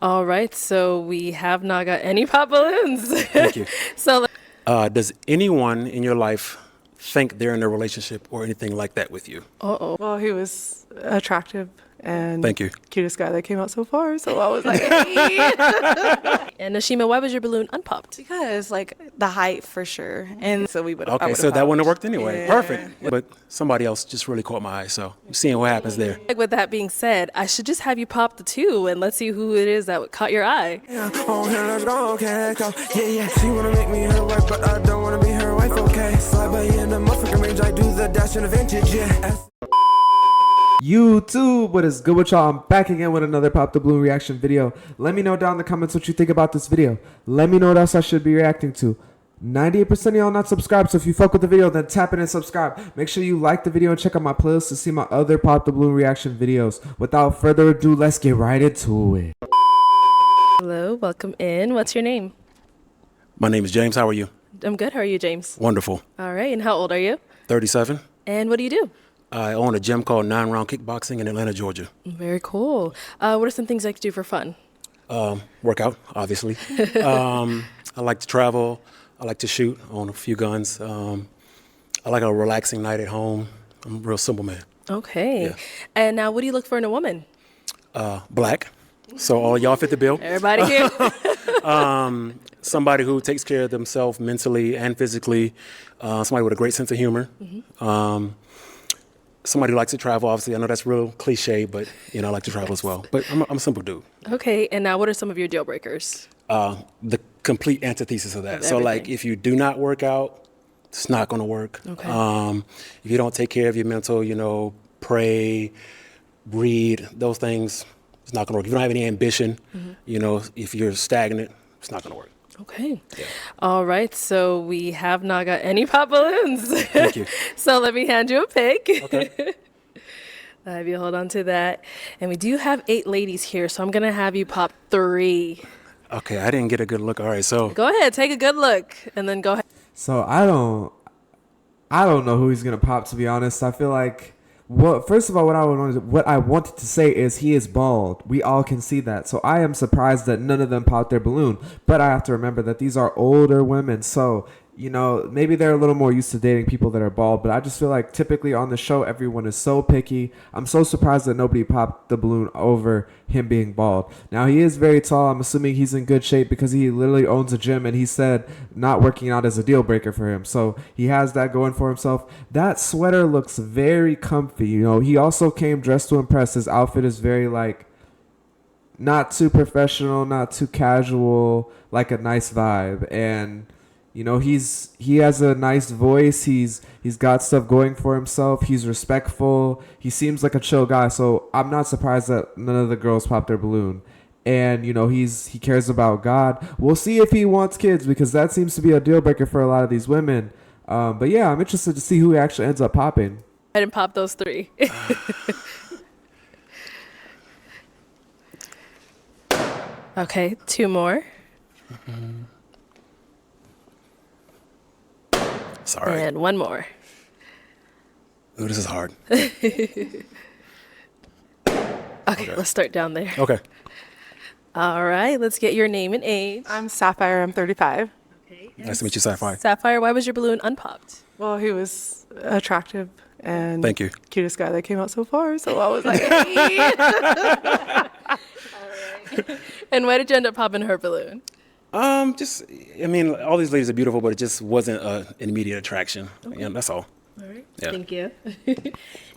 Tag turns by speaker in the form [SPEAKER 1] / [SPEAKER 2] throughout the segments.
[SPEAKER 1] All right, so we have not got any pop balloons.
[SPEAKER 2] Thank you.
[SPEAKER 1] So,
[SPEAKER 2] Does anyone in your life think they're in a relationship or anything like that with you?
[SPEAKER 1] uh-oh.
[SPEAKER 3] Well, he was attractive and
[SPEAKER 2] Thank you.
[SPEAKER 3] cutest guy that came out so far. So I was like, hey.
[SPEAKER 1] And Nashima, why was your balloon unpopped?
[SPEAKER 3] Because like the height for sure. And so we would
[SPEAKER 2] Okay, so that wouldn't have worked anyway.
[SPEAKER 3] Yeah.
[SPEAKER 2] Perfect. But somebody else just really caught my eye, so I'm seeing what happens there.
[SPEAKER 1] Like, with that being said, I should just have you pop the two and let's see who it is that caught your eye.
[SPEAKER 4] Yeah, oh, here, let's go, okay, go. Yeah, she wanna make me her wife, but I don't wanna be her wife, okay. Slide by in the motherfucking range, I do the dash in the vintage, yeah.
[SPEAKER 5] YouTube, what is good with y'all? I'm back again with another Pop the Balloon reaction video. Let me know down in the comments what you think about this video. Let me know what else I should be reacting to. 98% of y'all not subscribed, so if you fuck with the video, then tap in and subscribe. Make sure you like the video and check out my playlist to see my other Pop the Balloon reaction videos. Without further ado, let's get right into it.
[SPEAKER 1] Hello, welcome in. What's your name?
[SPEAKER 2] My name is James. How are you?
[SPEAKER 1] I'm good. How are you, James?
[SPEAKER 2] Wonderful.
[SPEAKER 1] All right, and how old are you?
[SPEAKER 2] 37.
[SPEAKER 1] And what do you do?
[SPEAKER 2] I own a gym called 9 Round Kickboxing in Atlanta, Georgia.
[SPEAKER 1] Very cool. What are some things I could do for fun?
[SPEAKER 2] Workout, obviously. I like to travel. I like to shoot. I own a few guns. I like a relaxing night at home. I'm a real simple man.
[SPEAKER 1] Okay.
[SPEAKER 2] Yeah.
[SPEAKER 1] And now, what do you look for in a woman?
[SPEAKER 2] Black. So all of y'all fit the bill.
[SPEAKER 1] Everybody here?
[SPEAKER 2] Somebody who takes care of themselves mentally and physically. Somebody with a great sense of humor. Somebody who likes to travel. Obviously, I know that's real cliche, but I like to travel as well. But I'm a simple dude.
[SPEAKER 1] Okay, and now what are some of your deal breakers?
[SPEAKER 2] The complete antithesis of that. So like,
[SPEAKER 1] everything.
[SPEAKER 2] if you do not work out, it's not going to work.
[SPEAKER 1] Okay.
[SPEAKER 2] If you don't take care of your mental, pray, read, those things, it's not going to work. If you don't have any ambition, if you're stagnant, it's not going to work.
[SPEAKER 1] Okay. Yeah. All right, so we have not got any pop balloons.
[SPEAKER 2] Thank you.
[SPEAKER 1] So let me hand you a pick.
[SPEAKER 2] Okay.
[SPEAKER 1] I have you hold on to that. And we do have 8 ladies here, so I'm going to have you pop 3.
[SPEAKER 2] Okay, I didn't get a good look. All right, so
[SPEAKER 1] Go ahead, take a good look, and then go ahead.
[SPEAKER 5] So I don't know who he's gonna pop, to be honest. I feel like, first of all, what I wanted to say is he is bald. We all can see that. So I am surprised that none of them popped their balloon. But I have to remember that these are older women. So, maybe they're a little more used to dating people that are bald. But I just feel like typically on the show, everyone is so picky. I'm so surprised that nobody popped the balloon over him being bald. Now, he is very tall. I'm assuming he's in good shape because he literally owns a gym. And he said not working out is a deal breaker for him. So he has that going for himself. That sweater looks very comfy. He also came dressed to impress. His outfit is very not too professional, not too casual, like a nice vibe. And he has a nice voice. He's got stuff going for himself. He's respectful. He seems like a chill guy. So I'm not surprised that none of the girls popped their balloon. And he cares about God. We'll see if he wants kids, because that seems to be a deal breaker for a lot of these women. But yeah, I'm interested to see who actually ends up popping.
[SPEAKER 1] I didn't pop those 3. Okay, 2 more.
[SPEAKER 2] sorry.
[SPEAKER 1] And 1 more.
[SPEAKER 2] Ooh, this is hard.
[SPEAKER 1] Okay, let's start down there.
[SPEAKER 2] Okay.
[SPEAKER 1] All right, let's get your name and age.
[SPEAKER 3] I'm Sapphire, I'm 35.
[SPEAKER 1] Okay.
[SPEAKER 2] Nice to meet you, Sapphire.
[SPEAKER 1] Sapphire, why was your balloon unpopped?
[SPEAKER 3] Well, he was attractive and
[SPEAKER 2] Thank you.
[SPEAKER 3] cutest guy that came out so far. So I was like, hey.
[SPEAKER 1] And why did you end up popping her balloon?
[SPEAKER 2] All these ladies are beautiful, but it just wasn't an immediate attraction. Okay. Yeah, that's all.
[SPEAKER 1] All right.
[SPEAKER 2] Yeah.
[SPEAKER 1] Thank you.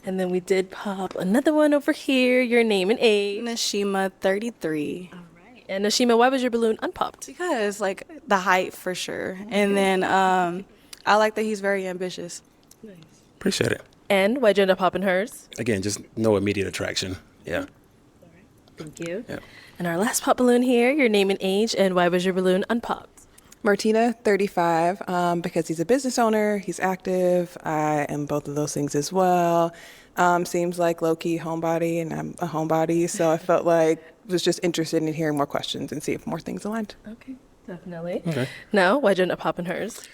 [SPEAKER 1] And then we did pop another one over here. Your name and age.
[SPEAKER 6] Nashima, 33.
[SPEAKER 1] All right. And Nashima, why was your balloon unpopped?
[SPEAKER 6] Because like the height for sure. And then I like that he's very ambitious.
[SPEAKER 1] Nice.
[SPEAKER 2] Appreciate it.
[SPEAKER 1] And why'd you end up popping hers?
[SPEAKER 2] Again, just no immediate attraction. Yeah.
[SPEAKER 1] All right. Thank you.
[SPEAKER 2] Yeah.
[SPEAKER 1] And our last pop balloon here. Your name and age. And why was your balloon unpopped?
[SPEAKER 7] Martina, 35, because he's a business owner, he's active. I am both of those things as well. Seems like low-key homebody, and I'm a homebody, so I felt like was just interested in hearing more questions and see if more things aligned.
[SPEAKER 1] Okay, definitely.
[SPEAKER 2] Okay.
[SPEAKER 1] Now, why'd you end up popping hers?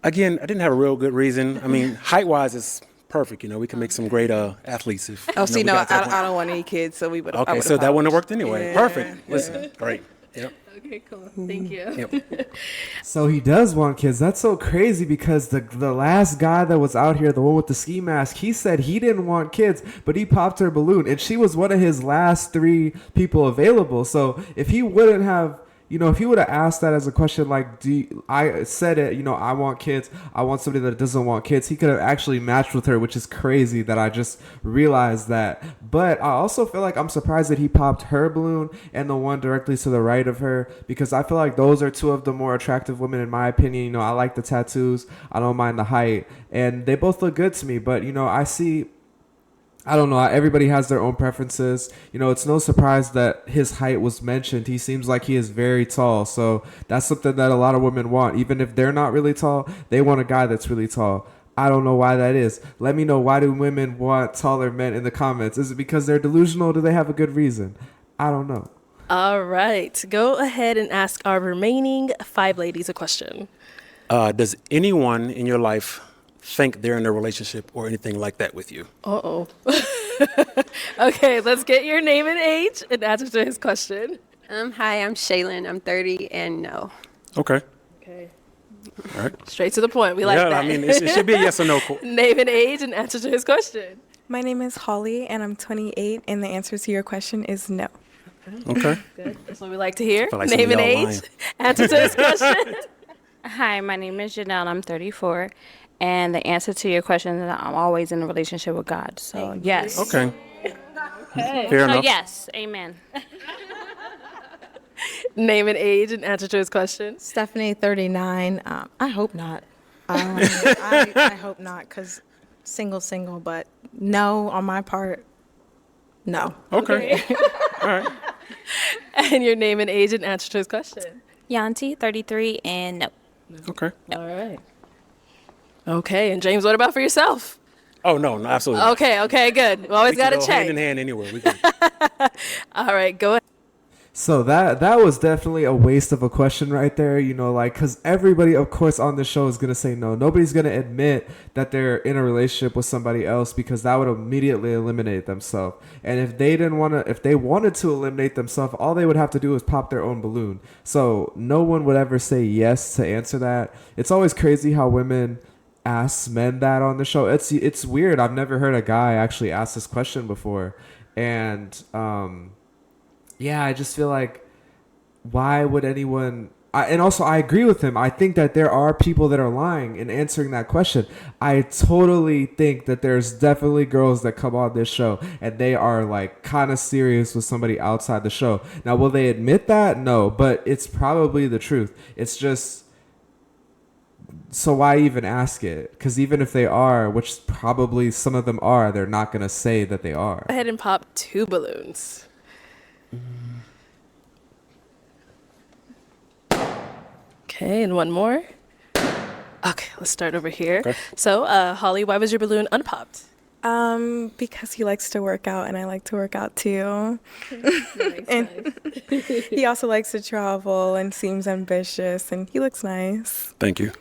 [SPEAKER 2] Again, I didn't have a real good reason. I mean, height-wise, it's perfect. You know, we can make some great athletes if.
[SPEAKER 7] Oh, see,
[SPEAKER 2] we
[SPEAKER 7] no,
[SPEAKER 2] got to that
[SPEAKER 7] I don't want any kids, so we would.
[SPEAKER 2] Okay, so that wouldn't have worked anyway. Perfect. Listen, great. Yep.
[SPEAKER 1] Okay, cool. Thank you.
[SPEAKER 2] Yep.
[SPEAKER 5] So he does want kids. That's so crazy because the last guy that was out here, the one with the ski mask, he said he didn't want kids, but he popped her balloon, and she was one of his last 3 people available. So if he wouldn't have, if he would have asked that as a question, like, I said it, I want kids, I want somebody that doesn't want kids, he could have actually matched with her, which is crazy that I just realized that. But I also feel like I'm surprised that he popped her balloon and the one directly to the right of her, because I feel like those are 2 of the more attractive women in my opinion. I like the tattoos, I don't mind the height, and they both look good to me. But I don't know. Everybody has their own preferences. It's no surprise that his height was mentioned. He seems like he is very tall. So that's something that a lot of women want. Even if they're not really tall, they want a guy that's really tall. I don't know why that is. Let me know, why do women want taller men in the comments? Is it because they're delusional or do they have a good reason? I don't know.
[SPEAKER 1] All right. Go ahead and ask our remaining 5 ladies a question.
[SPEAKER 2] Does anyone in your life think they're in a relationship or anything like that with you?
[SPEAKER 1] Uh-oh. Okay, let's get your name and age and answer to his question.
[SPEAKER 3] Hi, I'm Shaylin. I'm 30 and no.
[SPEAKER 2] Okay.
[SPEAKER 1] Okay.
[SPEAKER 2] All right.
[SPEAKER 1] Straight to the point. We like
[SPEAKER 2] Yeah,
[SPEAKER 1] that.
[SPEAKER 2] I mean, it should be a yes or no.
[SPEAKER 1] Name and age and answer to his question.
[SPEAKER 8] My name is Holly, and I'm 28, and the answer to your question is no.
[SPEAKER 2] Okay.
[SPEAKER 1] Good. That's what we like to hear.
[SPEAKER 2] Feel like
[SPEAKER 1] Name and
[SPEAKER 2] some of y'all
[SPEAKER 1] age. Answer to his question.
[SPEAKER 9] Hi, my name is Janelle. I'm 34. And the answer to your question is that I'm always in a relationship with God. So, yes.
[SPEAKER 2] Okay. Fair
[SPEAKER 9] So,
[SPEAKER 2] enough.
[SPEAKER 9] yes. Amen.
[SPEAKER 1] Name and age and answer to his question.
[SPEAKER 10] Stephanie, 39. I hope not. I hope not, because single, but no on my part. No.
[SPEAKER 2] Okay. All right.
[SPEAKER 1] And your name and age and answer to his question.
[SPEAKER 9] Yanti, 33, and no.
[SPEAKER 2] Okay.
[SPEAKER 1] All right. Okay, and James, what about for yourself?
[SPEAKER 2] Oh, no, absolutely.
[SPEAKER 1] Okay, good. We always got to
[SPEAKER 2] Hand
[SPEAKER 1] check.
[SPEAKER 2] in hand anywhere. We can.
[SPEAKER 1] All right, go ahead.
[SPEAKER 5] So that was definitely a waste of a question right there, because everybody, of course, on the show is going to say no. Nobody's going to admit that they're in a relationship with somebody else, because that would immediately eliminate themselves. And if they wanted to eliminate themselves, all they would have to do is pop their own balloon. So no one would ever say yes to answer that. It's always crazy how women ask men that on the show. It's weird. I've never heard a guy actually ask this question before. And, yeah, I just feel like, why would anyone... and also, I agree with him. I think that there are people that are lying in answering that question. I totally think that there's definitely girls that come on this show and they are like kind of serious with somebody outside the show. Now, will they admit that? No, but it's probably the truth. It's just... So why even ask it? Because even if they are, which probably some of them are, they're not going to say that they are.
[SPEAKER 1] Go ahead and pop 2 balloons. Okay, and one more. Okay, let's start over here.
[SPEAKER 2] Okay.
[SPEAKER 1] So, Holly, why was your balloon unpopped?
[SPEAKER 8] Because he likes to work out, and I like to work out too. And he also likes to travel and seems ambitious, and he looks nice.
[SPEAKER 2] Thank you.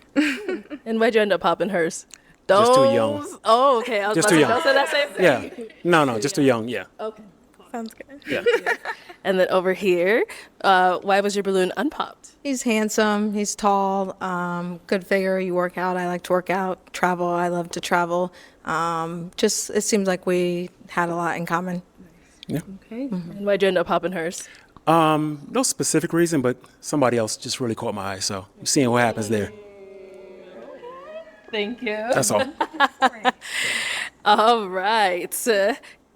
[SPEAKER 1] And why'd you end up popping hers?
[SPEAKER 2] Just too young.
[SPEAKER 1] Oh, okay. I was
[SPEAKER 2] Just
[SPEAKER 1] about
[SPEAKER 2] too
[SPEAKER 1] to
[SPEAKER 2] young.
[SPEAKER 1] say that same thing.
[SPEAKER 2] Yeah. No, just too young. Yeah.
[SPEAKER 1] Okay.
[SPEAKER 8] Sounds good.
[SPEAKER 2] Yeah.
[SPEAKER 1] And then over here, why was your balloon unpopped?
[SPEAKER 10] He's handsome. He's tall. Good figure. You work out. I like to work out. Travel. I love to travel. Just, it seems like we had a lot in common.
[SPEAKER 2] Yeah.
[SPEAKER 1] Okay. And why'd you end up popping hers?
[SPEAKER 2] No specific reason, but somebody else just really caught my eye. So I'm seeing what happens there.
[SPEAKER 1] Thank you.
[SPEAKER 2] That's all.
[SPEAKER 1] All right.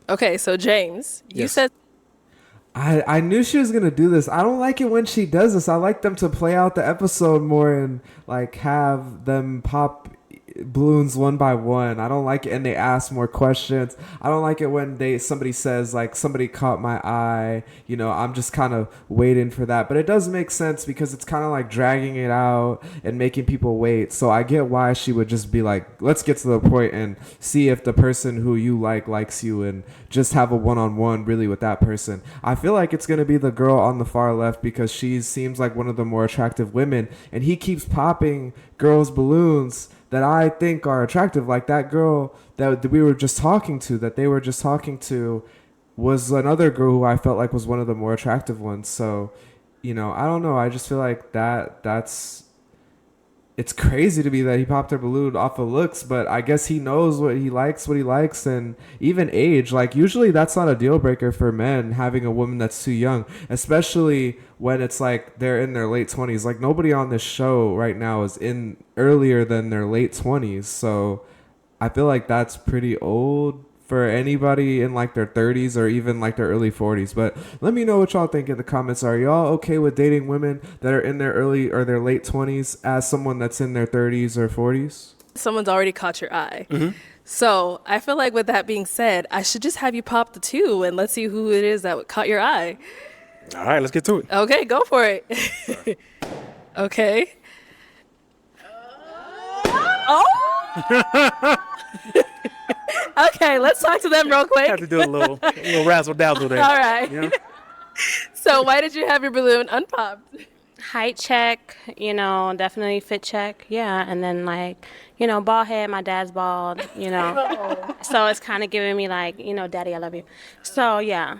[SPEAKER 1] Okay, so James, you
[SPEAKER 2] Yes.
[SPEAKER 1] said
[SPEAKER 5] I knew she was gonna do this. I don't like it when she does this. I like them to play out the episode more and like have them pop balloons one by one. I don't like it, and they ask more questions. I don't like it when somebody says like somebody caught my eye. I'm just kind of waiting for that. But it does make sense because it's kind of like dragging it out and making people wait. So I get why she would just be like, let's get to the point and see if the person who you likes you, and just have a one-on-one really with that person. I feel like it's gonna be the girl on the far left because she seems like one of the more attractive women, and he keeps popping girls' balloons that I think are attractive. Like that girl that we were just talking to, that they were just talking to, was another girl who I felt like was one of the more attractive ones. So, you know, I don't know. I just feel like that's it's crazy to me that he popped her balloon off of looks, but I guess he knows what he likes, and even age. Like, usually that's not a deal breaker for men, having a woman that's too young, especially when it's like they're in their late 20s. Like, nobody on this show right now is in earlier than their late 20s, so I feel like that's pretty old for anybody in like their 30s or even like their early 40s. But let me know what y'all think in the comments. Are y'all okay with dating women that are in their early or their late 20s as someone that's in their 30s or 40s?
[SPEAKER 1] Someone's already caught your eye.
[SPEAKER 2] Mm-hmm.
[SPEAKER 1] So I feel like with that being said, I should just have you pop the 2 and let's see who it is that caught your eye.
[SPEAKER 2] All right, let's get to it.
[SPEAKER 1] Okay, go for it. Okay. Oh! Okay, let's talk to them real quick.
[SPEAKER 2] Have to do a little razzle dazzle there.
[SPEAKER 1] All right.
[SPEAKER 2] You know?
[SPEAKER 1] So why did you have your balloon unpopped?
[SPEAKER 9] Height check, you know, definitely fit check. Yeah. And then, like, you know, bald head, my dad's bald, you know. So it's kind of giving me, like, you know, daddy, I love you. So, yeah,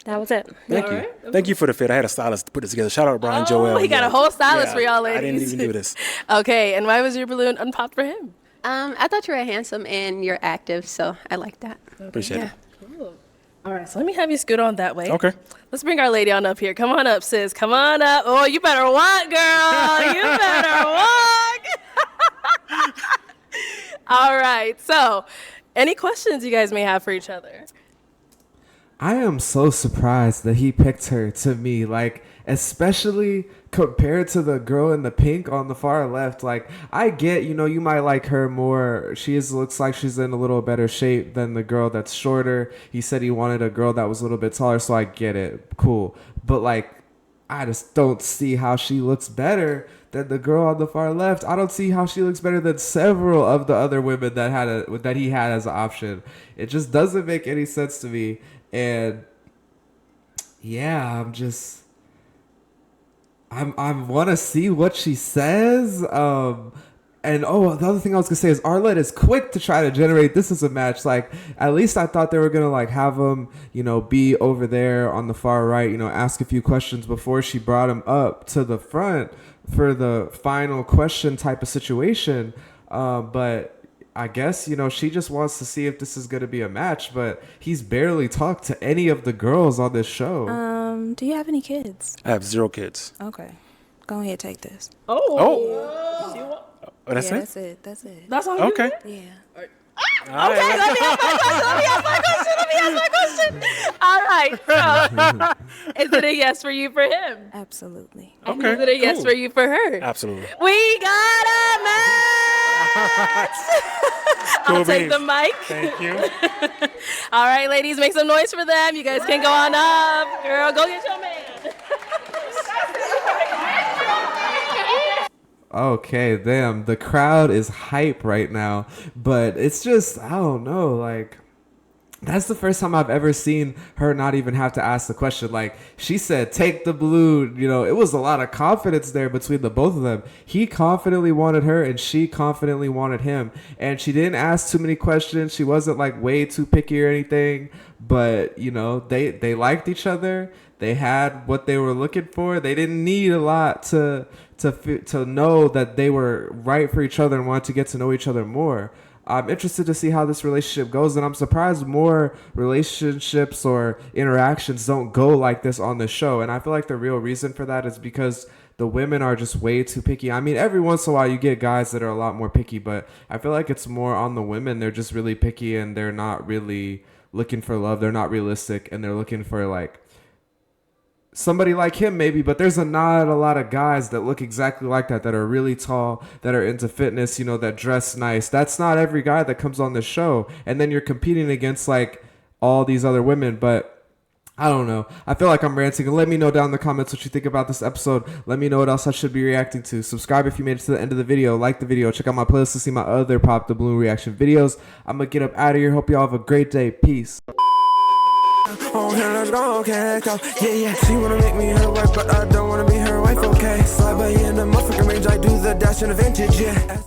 [SPEAKER 9] that was it.
[SPEAKER 2] Thank you. Thank you for the fit. I had a stylist to put this together. Shout out to Brian Joel.
[SPEAKER 1] He got a whole stylist for y'all ladies.
[SPEAKER 2] I didn't even do this.
[SPEAKER 1] Okay, and why was your balloon unpopped for him?
[SPEAKER 3] I thought you were handsome and you're active, so I like that.
[SPEAKER 2] Appreciate it.
[SPEAKER 1] Cool. All right, so let me have you scoot on that way.
[SPEAKER 2] Okay.
[SPEAKER 1] Let's bring our lady on up here. Come on up, sis. Come on up. Oh, you better walk, girl. You better walk. All right. So, any questions you guys may have for each other?
[SPEAKER 5] I am so surprised that he picked her to me, like, especially compared to the girl in the pink on the far left. Like, I get, you know, you might like her more. Looks like she's in a little better shape than the girl that's shorter. He said he wanted a girl that was a little bit taller, so I get it. Cool. But, like, I just don't see how she looks better than the girl on the far left. I don't see how she looks better than several of the other women that he had as an option. It just doesn't make any sense to me. And yeah, I want to see what she says. And the other thing I was gonna say is Arlette is quick to try to generate this as a match. Like, at least I thought they were gonna like have him, you know, be over there on the far right, you know, ask a few questions before she brought him up to the front for the final question type of situation. But I guess, you know, she just wants to see if this is going to be a match, but he's barely talked to any of the girls on this show.
[SPEAKER 8] Do you have any kids?
[SPEAKER 2] I have 0 kids.
[SPEAKER 8] Okay. Go ahead, take this.
[SPEAKER 2] Oh, that's it?
[SPEAKER 8] That's it. That's it.
[SPEAKER 1] That's all.
[SPEAKER 2] Okay.
[SPEAKER 8] Yeah.
[SPEAKER 1] Let me ask my question. All right. So, is it a yes for you for him?
[SPEAKER 8] Absolutely.
[SPEAKER 1] And
[SPEAKER 2] Okay,
[SPEAKER 1] is it a yes
[SPEAKER 2] cool.
[SPEAKER 1] for you for her?
[SPEAKER 2] Absolutely.
[SPEAKER 1] We got a match. I'll take the mic.
[SPEAKER 2] Thank you.
[SPEAKER 1] All right, ladies, make some noise for them. You guys can go on up. Girl, go get your man.
[SPEAKER 5] Okay, damn. The crowd is hype right now, but it's just, I don't know, like, that's the first time I've ever seen her not even have to ask the question. Like, she said, take the balloon. You know, it was a lot of confidence there between the both of them. He confidently wanted her and she confidently wanted him. And she didn't ask too many questions. She wasn't like way too picky or anything, but you know, they liked each other. They had what they were looking for. They didn't need a lot to know that they were right for each other and wanted to get to know each other more. I'm interested to see how this relationship goes, and I'm surprised more relationships or interactions don't go like this on the show. And I feel like the real reason for that is because the women are just way too picky. I mean, every once in a while you get guys that are a lot more picky, but I feel like it's more on the women. They're just really picky and they're not really looking for love. They're not realistic, and they're looking for like somebody like him maybe, but there's not a lot of guys that look exactly like that are really tall, that are into fitness, you know, that dress nice. That's not every guy that comes on the show. And then you're competing against like all these other women. But I don't know. I feel like I'm ranting. Let me know down in the comments what you think about this episode. Let me know what else I should be reacting to. Subscribe if you made it to the end of the video. Like the video. Check out my playlist to see my other Pop the Balloon reaction videos. I'm going to get up out of here. Hope y'all have a great day. Peace.
[SPEAKER 4] Oh, here, let's go, okay, let's go. Yeah, yeah. She wanna make me her wife, but I don't wanna be her wife, okay. Slide by in the motherfucking range, I do the dash in the vintage, yeah.